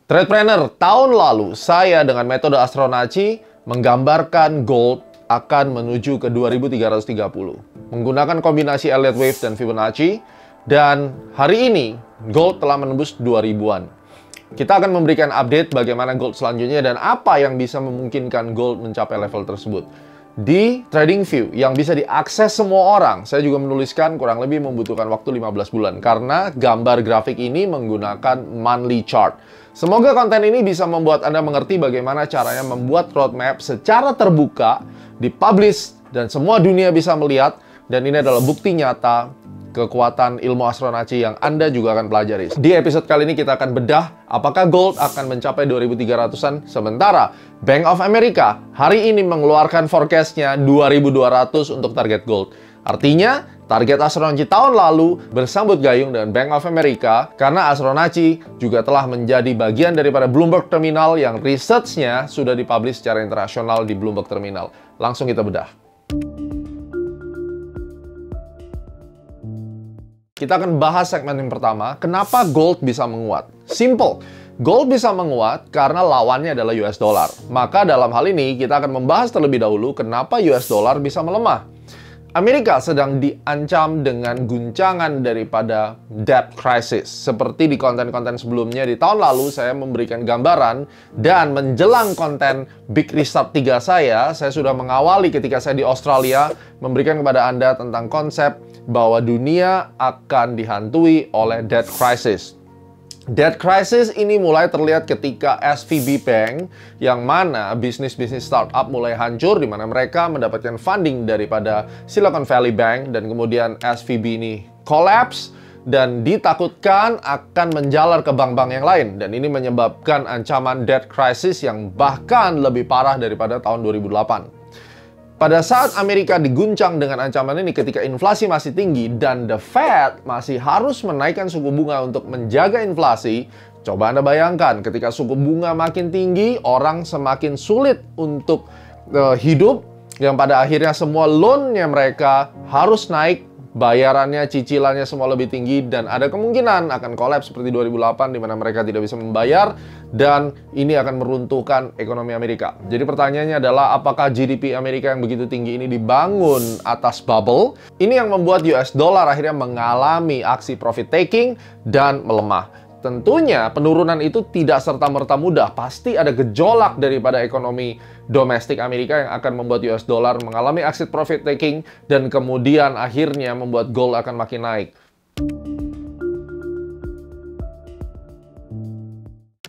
Tradepreneur, tahun lalu saya dengan metode Astronaci menggambarkan gold akan menuju ke 2330 menggunakan kombinasi Elliott Wave dan Fibonacci, dan hari ini gold telah menembus 2000-an. Kita akan memberikan update bagaimana gold selanjutnya dan apa yang bisa memungkinkan gold mencapai level tersebut. Di TradingView yang bisa diakses semua orang, saya juga menuliskan kurang lebih membutuhkan waktu 15 bulan karena gambar grafik ini menggunakan monthly chart. Semoga konten ini bisa membuat Anda mengerti bagaimana caranya membuat roadmap secara terbuka, dipublish, dan semua dunia bisa melihat, dan ini adalah bukti nyata kekuatan ilmu Astronaci yang Anda juga akan pelajari. Di episode kali ini kita akan bedah apakah gold akan mencapai 2300-an, sementara Bank of America hari ini mengeluarkan forecast-nya 2200 untuk target gold. Artinya, target Astronaci tahun lalu bersambut gayung dengan Bank of America karena Astronaci juga telah menjadi bagian daripada Bloomberg Terminal yang research-nya sudah dipublish secara internasional di Bloomberg Terminal. Langsung kita bedah. Kita akan bahas segmen yang pertama, kenapa gold bisa menguat. Simple, gold bisa menguat karena lawannya adalah US dollar. Maka dalam hal ini kita akan membahas terlebih dahulu kenapa US dollar bisa melemah. Amerika sedang diancam dengan guncangan daripada debt crisis. Seperti di konten-konten sebelumnya di tahun lalu saya memberikan gambaran, dan menjelang konten Big Restart 3 saya sudah mengawali ketika saya di Australia memberikan kepada Anda tentang konsep bahwa dunia akan dihantui oleh debt crisis. Debt crisis ini mulai terlihat ketika SVB Bank, yang mana bisnis-bisnis startup mulai hancur, di mana mereka mendapatkan funding daripada Silicon Valley Bank, dan kemudian SVB ini collapse dan ditakutkan akan menjalar ke bank-bank yang lain, dan ini menyebabkan ancaman debt crisis yang bahkan lebih parah daripada tahun 2008. Pada saat Amerika diguncang dengan ancaman ini ketika inflasi masih tinggi dan The Fed masih harus menaikkan suku bunga untuk menjaga inflasi, coba Anda bayangkan ketika suku bunga makin tinggi, orang semakin sulit untuk hidup, yang pada akhirnya semua loan-nya mereka harus naik, bayarannya, cicilannya semua lebih tinggi, dan ada kemungkinan akan kolaps seperti 2008 di mana mereka tidak bisa membayar, dan ini akan meruntuhkan ekonomi Amerika. Jadi pertanyaannya adalah apakah GDP Amerika yang begitu tinggi ini dibangun atas bubble? Ini yang membuat US dollar akhirnya mengalami aksi profit taking dan melemah. Tentunya penurunan itu tidak serta-merta mudah. Pasti ada gejolak daripada ekonomi domestik Amerika yang akan membuat US dollar mengalami aksi profit taking dan kemudian akhirnya membuat gold akan makin naik.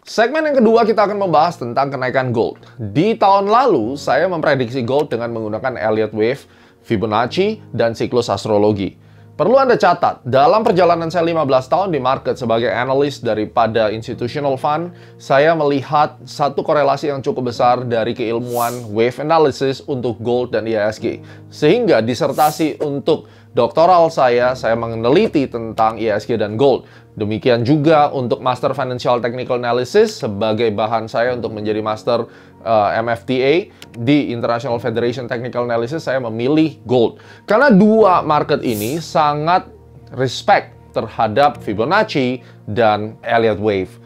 Segmen yang kedua kita akan membahas tentang kenaikan gold. Di tahun lalu saya memprediksi gold dengan menggunakan Elliott Wave, Fibonacci, dan siklus astrologi. Perlu Anda catat, dalam perjalanan saya 15 tahun di market sebagai analis daripada institutional fund, saya melihat satu korelasi yang cukup besar dari keilmuan wave analysis untuk gold dan IHSG. Sehingga disertasi untuk doktoral saya meneliti tentang IHSG dan gold. Demikian juga untuk Master Financial Technical Analysis sebagai bahan saya untuk menjadi Master MFTA di International Federation Technical Analysis, saya memilih gold. Karena dua market ini sangat respect terhadap Fibonacci dan Elliott Wave.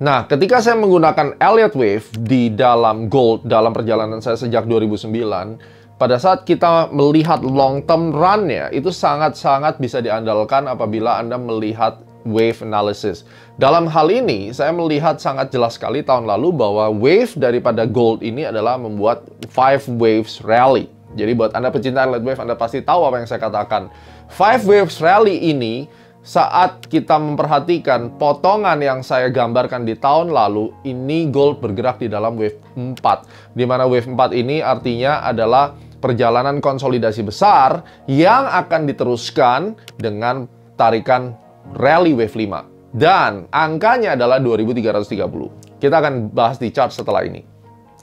Nah, ketika saya menggunakan Elliott Wave di dalam gold dalam perjalanan saya sejak 2009, pada saat kita melihat long term run-nya, itu sangat-sangat bisa diandalkan apabila Anda melihat wave analysis. Dalam hal ini, saya melihat sangat jelas sekali tahun lalu bahwa wave daripada gold ini adalah membuat 5 waves rally. Jadi buat Anda pecinta Elliott Wave, Anda pasti tahu apa yang saya katakan. 5 waves rally ini, saat kita memperhatikan potongan yang saya gambarkan di tahun lalu, ini gold bergerak di dalam wave 4. Di mana wave 4 ini artinya adalah perjalanan konsolidasi besar yang akan diteruskan dengan tarikan rally wave 5. Dan angkanya adalah 2330. Kita akan bahas di chart setelah ini.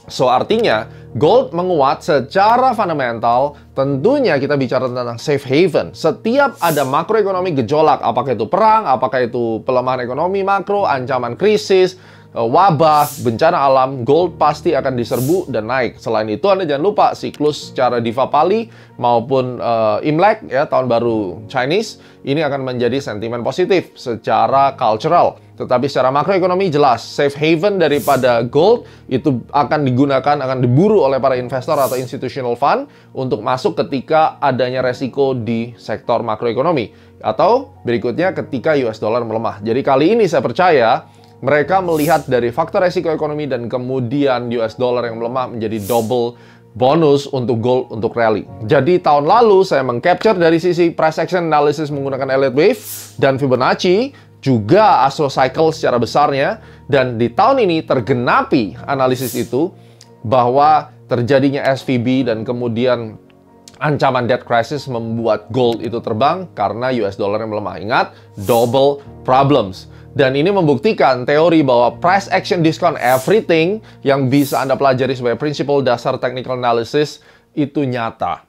So, artinya gold menguat secara fundamental. Tentunya kita bicara tentang safe haven. Setiap ada makroekonomi gejolak, apakah itu perang, apakah itu pelemahan ekonomi makro, ancaman krisis, wabah, bencana alam, gold pasti akan diserbu dan naik. Selain itu, Anda jangan lupa siklus secara Diwali maupun Imlek, ya, tahun baru Chinese, ini akan menjadi sentimen positif secara cultural. Tetapi secara makroekonomi jelas, safe haven daripada gold itu akan digunakan, akan diburu oleh para investor atau institutional fund untuk masuk ketika adanya resiko di sektor makroekonomi. Atau berikutnya ketika US dollar melemah. Jadi kali ini saya percaya mereka melihat dari faktor resiko ekonomi dan kemudian US dollar yang melemah menjadi double bonus untuk gold untuk rally. Jadi tahun lalu saya mengcapture dari sisi price action analysis menggunakan Elliott Wave dan Fibonacci, juga Astro Cycle secara besarnya, dan di tahun ini tergenapi analisis itu bahwa terjadinya SVB dan kemudian ancaman debt crisis membuat gold itu terbang karena US dollar yang melemah. Ingat, double problems. Dan ini membuktikan teori bahwa price action discount everything yang bisa Anda pelajari sebagai prinsip dasar technical analysis itu nyata.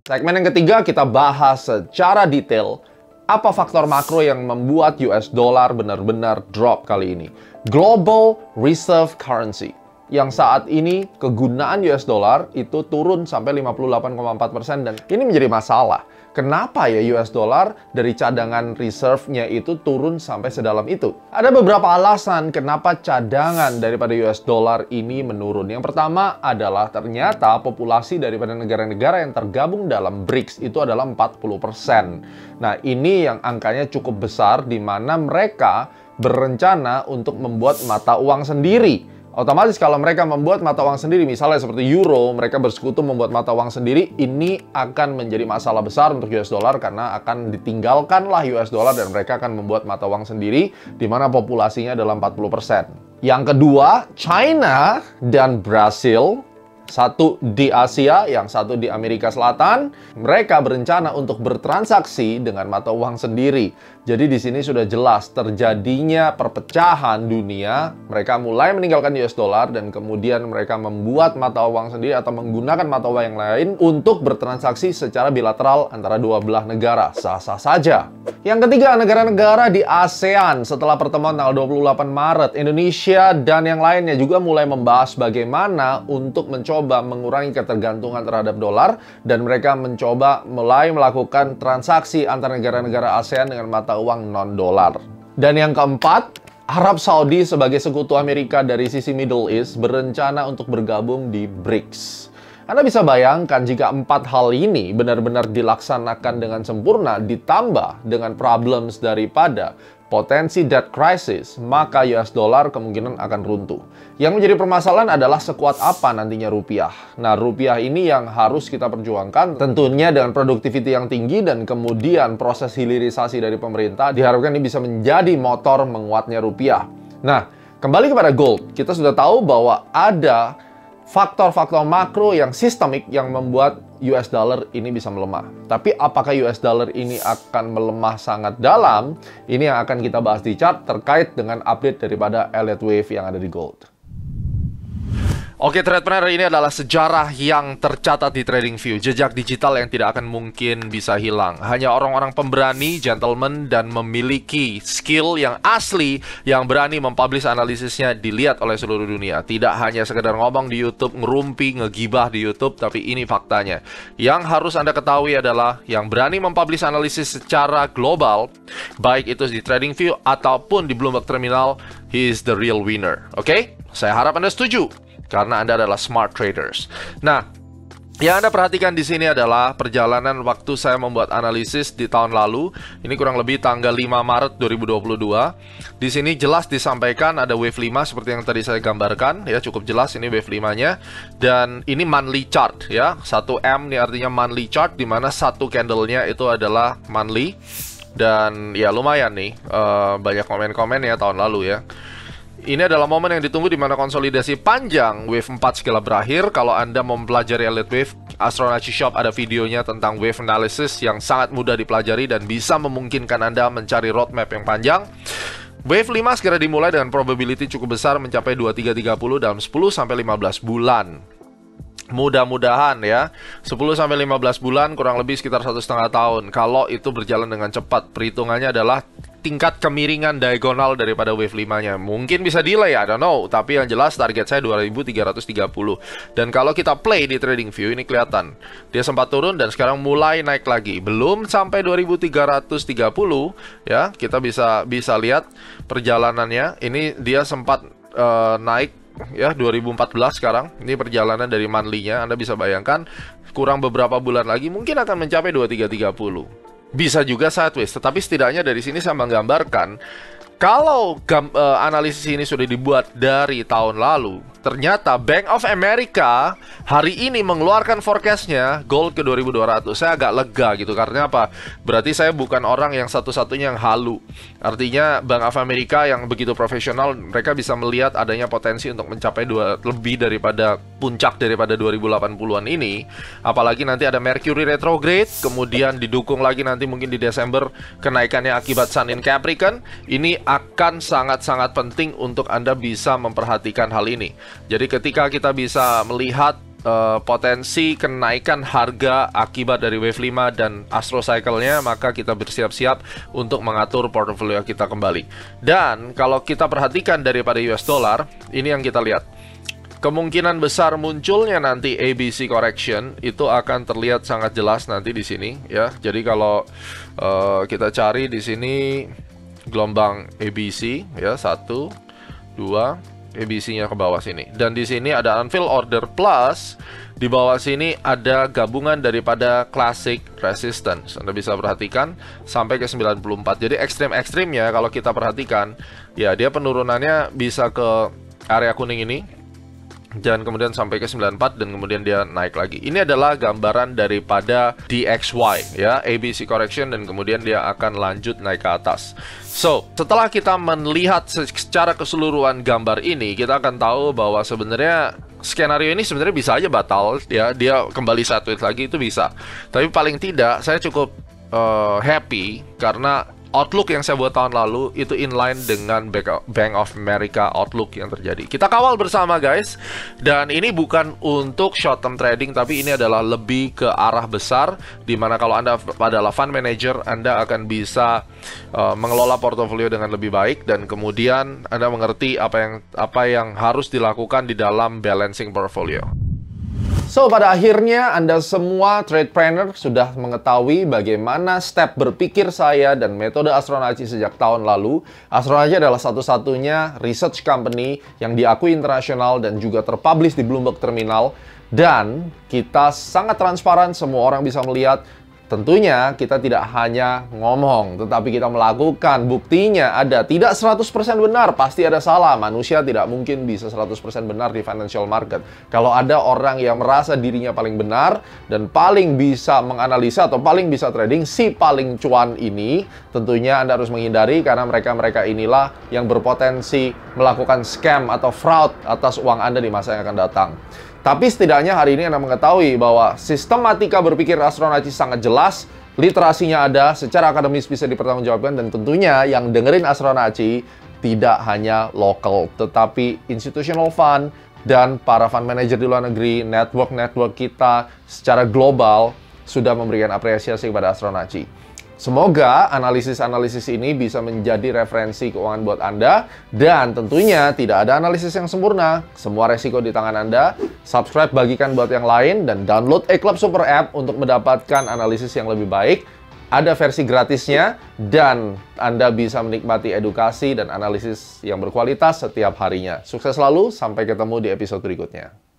Segmen yang ketiga kita bahas secara detail apa faktor makro yang membuat US dollar benar-benar drop kali ini. Global Reserve Currency, yang saat ini kegunaan US dollar itu turun sampai 58,4% dan ini menjadi masalah. Kenapa ya US dollar dari cadangan reserve-nya itu turun sampai sedalam itu? Ada beberapa alasan kenapa cadangan daripada US dollar ini menurun. Yang pertama adalah ternyata populasi daripada negara-negara yang tergabung dalam BRICS itu adalah 40%. Nah, ini yang angkanya cukup besar di mana mereka berencana untuk membuat mata uang sendiri. Otomatis kalau mereka membuat mata uang sendiri, misalnya seperti euro, mereka bersekutu membuat mata uang sendiri, ini akan menjadi masalah besar untuk US dollar karena akan ditinggalkanlah US dollar dan mereka akan membuat mata uang sendiri di mana populasinya adalah 40%. Yang kedua, China dan Brasil, satu di Asia, yang satu di Amerika Selatan, mereka berencana untuk bertransaksi dengan mata uang sendiri. Jadi di sini sudah jelas terjadinya perpecahan dunia. Mereka mulai meninggalkan US dollar dan kemudian mereka membuat mata uang sendiri atau menggunakan mata uang yang lain untuk bertransaksi secara bilateral antara dua belah negara. Sah-sah saja. Yang ketiga, negara-negara di ASEAN setelah pertemuan tanggal 28 Maret, Indonesia dan yang lainnya juga mulai membahas bagaimana untuk mencoba mengurangi ketergantungan terhadap dolar dan mereka mencoba mulai melakukan transaksi antar negara-negara ASEAN dengan mata uang non-dolar. Dan yang keempat, Arab Saudi sebagai sekutu Amerika dari sisi Middle East berencana untuk bergabung di BRICS. Anda bisa bayangkan jika empat hal ini benar-benar dilaksanakan dengan sempurna ditambah dengan problems daripada potensi debt crisis, maka US dollar kemungkinan akan runtuh. Yang menjadi permasalahan adalah sekuat apa nantinya rupiah. Nah, rupiah ini yang harus kita perjuangkan, tentunya dengan productivity yang tinggi dan kemudian proses hilirisasi dari pemerintah, diharapkan ini bisa menjadi motor menguatnya rupiah. Nah, kembali kepada gold, kita sudah tahu bahwa ada faktor-faktor makro yang sistemik yang membuat US dollar ini bisa melemah. Tapi apakah US dollar ini akan melemah sangat dalam? Ini yang akan kita bahas di chart terkait dengan update daripada Elliott Wave yang ada di gold. Oke, Tradepreneur, ini adalah sejarah yang tercatat di TradingView. Jejak digital yang tidak akan mungkin bisa hilang. Hanya orang-orang pemberani, gentleman, dan memiliki skill yang asli yang berani mempublish analisisnya dilihat oleh seluruh dunia. Tidak hanya sekedar ngomong di YouTube, ngerumpi, ngegibah di YouTube, tapi ini faktanya. Yang harus Anda ketahui adalah yang berani mempublish analisis secara global, baik itu di TradingView ataupun di Bloomberg Terminal, he is the real winner. Oke? Saya harap Anda setuju. Karena Anda adalah smart traders. Nah, yang Anda perhatikan di sini adalah perjalanan waktu saya membuat analisis di tahun lalu. Ini kurang lebih tanggal 5 Maret 2022. Di sini jelas disampaikan ada wave 5 seperti yang tadi saya gambarkan. Ya, cukup jelas ini wave 5-nya. Dan ini monthly chart ya. 1M ini artinya monthly chart, di mana satu candle-nya itu adalah monthly. Dan ya lumayan nih, banyak komen-komen ya tahun lalu ya. Ini adalah momen yang ditunggu di mana konsolidasi panjang wave 4 segala berakhir. Kalau Anda mau mempelajari Elliott Wave, Astronaci Shop ada videonya tentang wave analysis yang sangat mudah dipelajari dan bisa memungkinkan Anda mencari roadmap yang panjang. Wave 5 segera dimulai dengan probability cukup besar mencapai 2330 dalam 10-15 bulan. Mudah-mudahan ya 10-15 bulan, kurang lebih sekitar 1,5 tahun. Kalau itu berjalan dengan cepat, perhitungannya adalah tingkat kemiringan diagonal daripada wave 5-nya. Mungkin bisa delay, I don't know. Tapi yang jelas target saya 2330. Dan kalau kita play di TradingView, ini kelihatan dia sempat turun dan sekarang mulai naik lagi. Belum sampai 2330 ya. Kita bisa lihat perjalanannya. Ini dia sempat naik ya 2014 sekarang. Ini perjalanan dari monthly-nya. Anda bisa bayangkan kurang beberapa bulan lagi mungkin akan mencapai 2330. Bisa juga sideways, tetapi setidaknya dari sini saya menggambarkan kalau analisis ini sudah dibuat dari tahun lalu, ternyata Bank of America hari ini mengeluarkan forecast-nya gold ke 2200. Saya agak lega gitu, karena apa? Berarti saya bukan orang yang satu-satunya yang halu. Artinya Bank of America yang begitu profesional, mereka bisa melihat adanya potensi untuk mencapai lebih daripada puncak daripada 2080-an ini. Apalagi nanti ada Mercury retrograde, kemudian didukung lagi nanti mungkin di Desember kenaikannya akibat Sun in Capricorn. Ini akan sangat-sangat penting untuk Anda bisa memperhatikan hal ini. Jadi ketika kita bisa melihat potensi kenaikan harga akibat dari wave 5 dan astro cycle-nya, maka kita bersiap-siap untuk mengatur portofolio kita kembali. Dan kalau kita perhatikan daripada US dollar, ini yang kita lihat. Kemungkinan besar munculnya nanti ABC correction itu akan terlihat sangat jelas nanti di sini ya. Jadi kalau kita cari di sini gelombang ABC ya, 1 2 ABC-nya ke bawah sini. Dan di sini ada unfilled order plus di bawah sini ada gabungan daripada classic resistance. Anda bisa perhatikan sampai ke 94. Jadi ekstrim-ekstrimnya kalau kita perhatikan ya, dia penurunannya bisa ke area kuning ini dan kemudian sampai ke 94 dan kemudian dia naik lagi. Ini adalah gambaran daripada DXY ya, ABC correction, dan kemudian dia akan lanjut naik ke atas. So, setelah kita melihat secara keseluruhan gambar ini, kita akan tahu bahwa sebenarnya skenario ini sebenarnya bisa aja batal ya, dia kembali sideways lagi itu bisa. Tapi paling tidak saya cukup happy karena outlook yang saya buat tahun lalu itu inline dengan Bank of America outlook yang terjadi. Kita kawal bersama guys. Dan ini bukan untuk short term trading, tapi ini adalah lebih ke arah besar, dimana kalau Anda adalah fund manager, Anda akan bisa mengelola portofolio dengan lebih baik, dan kemudian Anda mengerti apa yang harus dilakukan di dalam balancing portfolio. So, pada akhirnya Anda semua tradepreneur sudah mengetahui bagaimana step berpikir saya dan metode Astronaci sejak tahun lalu. Astronaci adalah satu-satunya research company yang diakui internasional dan juga terpublish di Bloomberg Terminal. Dan kita sangat transparan, semua orang bisa melihat. Tentunya kita tidak hanya ngomong, tetapi kita melakukan. Buktinya ada. Tidak 100% benar, pasti ada salah. Manusia tidak mungkin bisa 100% benar di financial market. Kalau ada orang yang merasa dirinya paling benar dan paling bisa menganalisa atau paling bisa trading, si paling cuan ini, tentunya Anda harus menghindari, karena mereka-mereka inilah yang berpotensi melakukan scam atau fraud atas uang Anda di masa yang akan datang. Tapi setidaknya hari ini Anda mengetahui bahwa sistematika berpikir Astronaci sangat jelas, literasinya ada, secara akademis bisa dipertanggungjawabkan, dan tentunya yang dengerin Astronaci tidak hanya lokal, tetapi institutional fund dan para fund manager di luar negeri, network-network kita secara global sudah memberikan apresiasi kepada Astronaci. Semoga analisis-analisis ini bisa menjadi referensi keuangan buat Anda. Dan tentunya tidak ada analisis yang sempurna. Semua resiko di tangan Anda. Subscribe, bagikan buat yang lain, dan download Eclub Super App untuk mendapatkan analisis yang lebih baik. Ada versi gratisnya, dan Anda bisa menikmati edukasi dan analisis yang berkualitas setiap harinya. Sukses selalu, sampai ketemu di episode berikutnya.